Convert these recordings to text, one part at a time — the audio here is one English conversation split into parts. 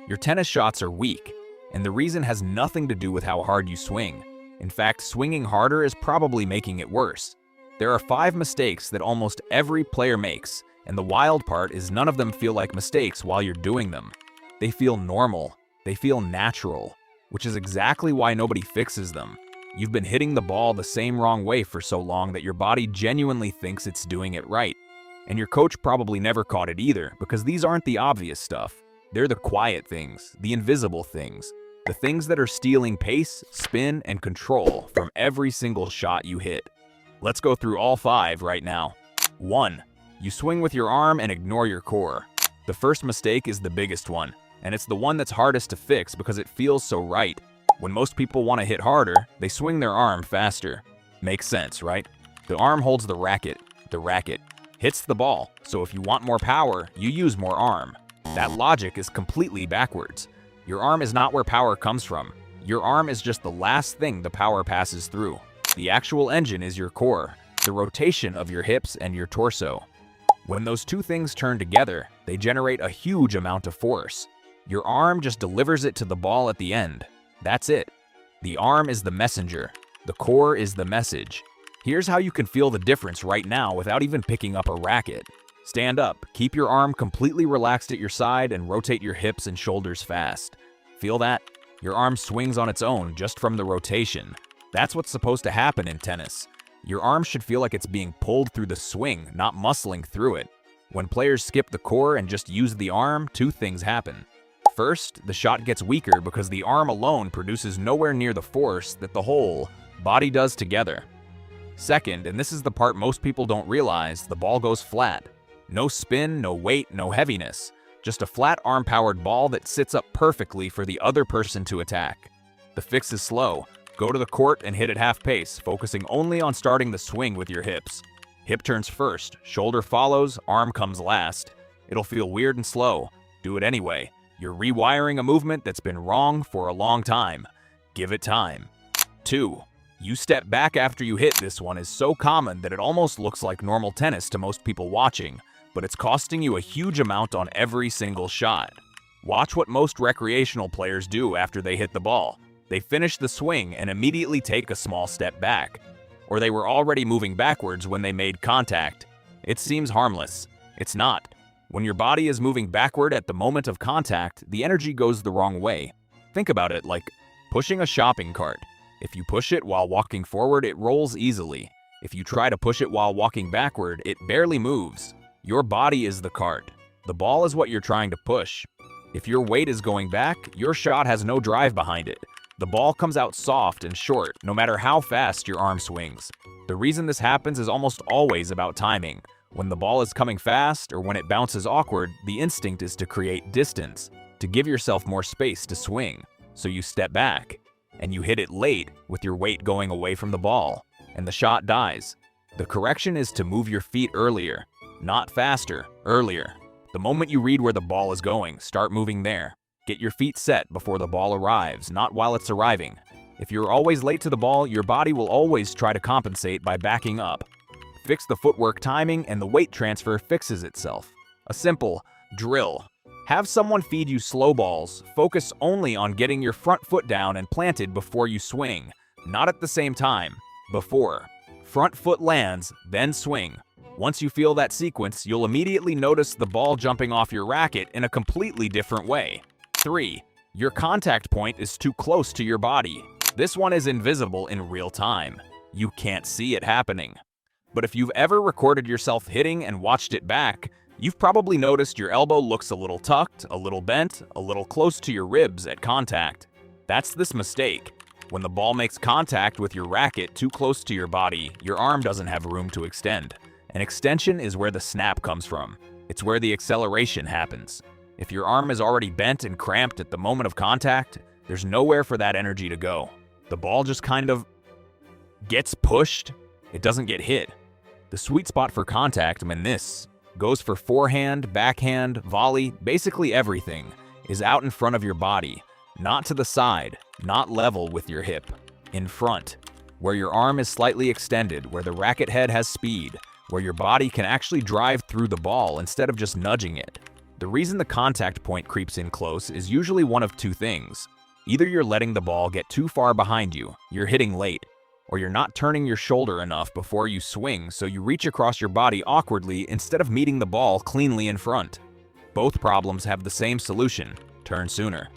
Your tennis shots are weak, and the reason has nothing to do with how hard you swing. In fact, swinging harder is probably making it worse. There are 5 mistakes that almost every player makes, and the wild part is none of them feel like mistakes while you're doing them. They feel normal. They feel natural, which is exactly why nobody fixes them. You've been hitting the ball the same wrong way for so long that your body genuinely thinks it's doing it right. And your coach probably never caught it either, because these aren't the obvious stuff. They're the quiet things, the invisible things, the things that are stealing pace, spin, and control from every single shot you hit. Let's go through all 5 right now. 1. You swing with your arm and ignore your core. The first mistake is the biggest one, and it's the one that's hardest to fix because it feels so right. When most people want to hit harder, they swing their arm faster. Makes sense, right? The arm holds the racket. The racket hits the ball, so if you want more power, you use more arm. That logic is completely backwards. Your arm is not where power comes from. Your arm is just the last thing the power passes through. The actual engine is your core, the rotation of your hips and your torso. When those two things turn together, they generate a huge amount of force. Your arm just delivers it to the ball at the end. That's it. The arm is the messenger. The core is the message. Here's how you can feel the difference right now without even picking up a racket. Stand up, keep your arm completely relaxed at your side, and rotate your hips and shoulders fast. Feel that? Your arm swings on its own just from the rotation. That's what's supposed to happen in tennis. Your arm should feel like it's being pulled through the swing, not muscling through it. When players skip the core and just use the arm, 2 things happen. First, the shot gets weaker because the arm alone produces nowhere near the force that the whole body does together. Second, and this is the part most people don't realize, the ball goes flat. No spin, no weight, no heaviness. Just a flat arm-powered ball that sits up perfectly for the other person to attack. The fix is slow. Go to the court and hit at half pace, focusing only on starting the swing with your hips. Hip turns first, shoulder follows, arm comes last. It'll feel weird and slow. Do it anyway. You're rewiring a movement that's been wrong for a long time. Give it time. 2. You step back after you hit. This one is so common that it almost looks like normal tennis to most people watching, but it's costing you a huge amount on every single shot. Watch what most recreational players do after they hit the ball. They finish the swing and immediately take a small step back. Or they were already moving backwards when they made contact. It seems harmless. It's not. When your body is moving backward at the moment of contact, the energy goes the wrong way. Think about it like pushing a shopping cart. If you push it while walking forward, it rolls easily. If you try to push it while walking backward, it barely moves. Your body is the cart. The ball is what you're trying to push. If your weight is going back, your shot has no drive behind it. The ball comes out soft and short, no matter how fast your arm swings. The reason this happens is almost always about timing. When the ball is coming fast or when it bounces awkward, the instinct is to create distance, to give yourself more space to swing. So you step back, and you hit it late with your weight going away from the ball, and the shot dies. The correction is to move your feet earlier, not faster, earlier. The moment you read where the ball is going, start moving there. Get your feet set before the ball arrives, not while it's arriving. If you're always late to the ball, your body will always try to compensate by backing up. Fix the footwork timing and the weight transfer fixes itself. A simple drill. Have someone feed you slow balls. Focus only on getting your front foot down and planted before you swing. Not at the same time. Before. Front foot lands, then swing. Once you feel that sequence, you'll immediately notice the ball jumping off your racket in a completely different way. 3. Your contact point is too close to your body. This one is invisible in real time. You can't see it happening. But if you've ever recorded yourself hitting and watched it back, you've probably noticed your elbow looks a little tucked, a little bent, a little close to your ribs at contact. That's this mistake. When the ball makes contact with your racket too close to your body, your arm doesn't have room to extend. An extension is where the snap comes from. It's where the acceleration happens. If your arm is already bent and cramped at the moment of contact, there's nowhere for that energy to go. The ball just kind of gets pushed. It doesn't get hit. The sweet spot for contact, this goes for forehand, backhand, volley, basically everything, is out in front of your body, not to the side, not level with your hip. In front, where your arm is slightly extended, where the racket head has speed, where your body can actually drive through the ball instead of just nudging it. The reason the contact point creeps in close is usually one of two things. Either you're letting the ball get too far behind you, you're hitting late, or you're not turning your shoulder enough before you swing so you reach across your body awkwardly instead of meeting the ball cleanly in front. Both problems have the same solution: turn sooner.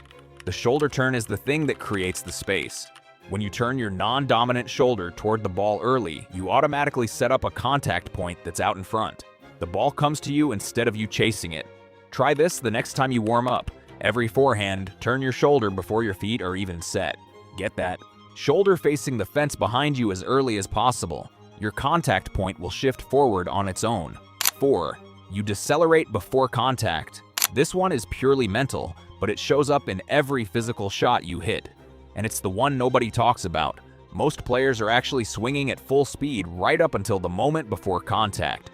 The shoulder turn is the thing that creates the space. When you turn your non-dominant shoulder toward the ball early, you automatically set up a contact point that's out in front. The ball comes to you instead of you chasing it. Try this the next time you warm up. Every forehand, turn your shoulder before your feet are even set. Get that? Shoulder facing the fence behind you as early as possible. Your contact point will shift forward on its own. 4. You decelerate before contact. This one is purely mental, but it shows up in every physical shot you hit. And it's the one nobody talks about. Most players are actually swinging at full speed right up until the moment before contact.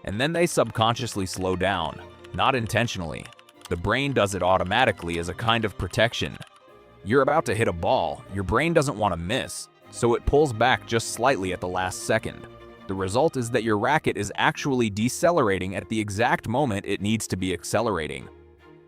And then they subconsciously slow down, not intentionally. The brain does it automatically as a kind of protection. You're about to hit a ball, your brain doesn't want to miss, so it pulls back just slightly at the last second. The result is that your racket is actually decelerating at the exact moment it needs to be accelerating.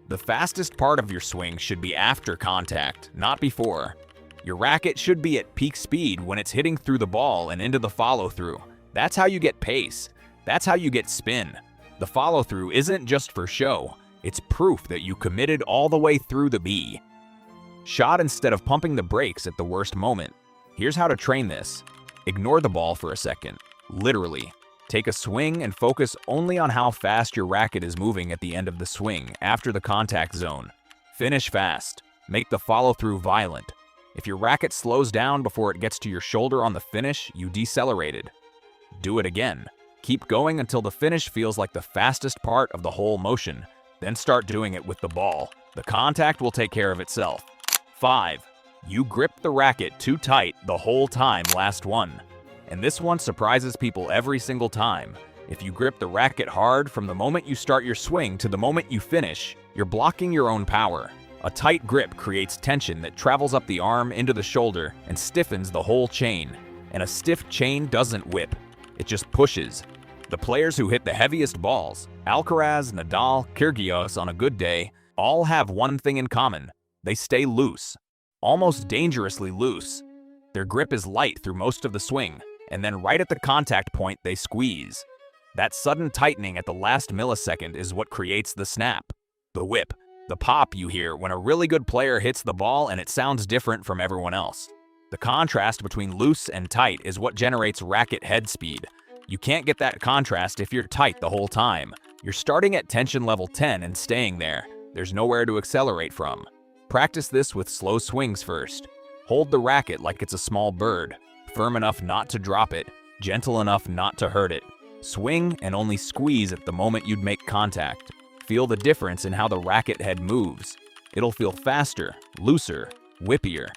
The fastest part of your swing should be after contact, not before. Your racket should be at peak speed when it's hitting through the ball and into the follow-through. That's how you get pace. That's how you get spin. The follow-through isn't just for show. It's proof that you committed all the way through the B. Shot instead of pumping the brakes at the worst moment. Here's how to train this. Ignore the ball for a second. Literally. Take a swing and focus only on how fast your racket is moving at the end of the swing after the contact zone. Finish fast. Make the follow-through violent. If your racket slows down before it gets to your shoulder on the finish, you decelerated. Do it again. Keep going until the finish feels like the fastest part of the whole motion. Then start doing it with the ball. The contact will take care of itself. 5. You grip the racket too tight the whole time. Last one. And this one surprises people every single time. If you grip the racket hard from the moment you start your swing to the moment you finish, you're blocking your own power. A tight grip creates tension that travels up the arm into the shoulder and stiffens the whole chain. And a stiff chain doesn't whip, it just pushes. The players who hit the heaviest balls, Alcaraz, Nadal, Kyrgios on a good day, all have one thing in common. They stay loose, almost dangerously loose. Their grip is light through most of the swing, and then right at the contact point they squeeze. That sudden tightening at the last millisecond is what creates the snap, the whip, the pop you hear when a really good player hits the ball and it sounds different from everyone else. The contrast between loose and tight is what generates racket head speed. You can't get that contrast if you're tight the whole time. You're starting at tension level 10 and staying there. There's nowhere to accelerate from. Practice this with slow swings first. Hold the racket like it's a small bird, firm enough not to drop it, gentle enough not to hurt it. Swing and only squeeze at the moment you'd make contact. Feel the difference in how the racket head moves. It'll feel faster, looser, whippier.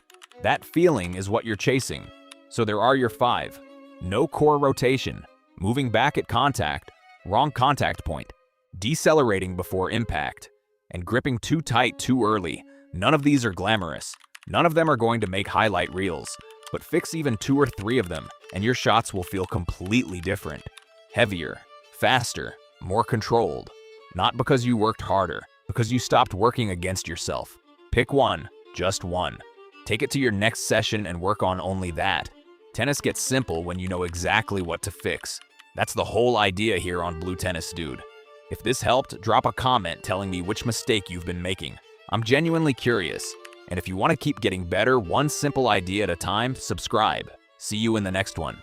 That feeling is what you're chasing. So there are your 5. No core rotation, moving back at contact, wrong contact point, decelerating before impact, and gripping too tight too early. None of these are glamorous. None of them are going to make highlight reels, but fix even 2 or 3 of them, and your shots will feel completely different. Heavier, faster, more controlled. Not because you worked harder, because you stopped working against yourself. Pick one, just one. Take it to your next session and work on only that. Tennis gets simple when you know exactly what to fix. That's the whole idea here on Blue Tennis Dude. If this helped, drop a comment telling me which mistake you've been making. I'm genuinely curious. And if you want to keep getting better one simple idea at a time, subscribe. See you in the next one.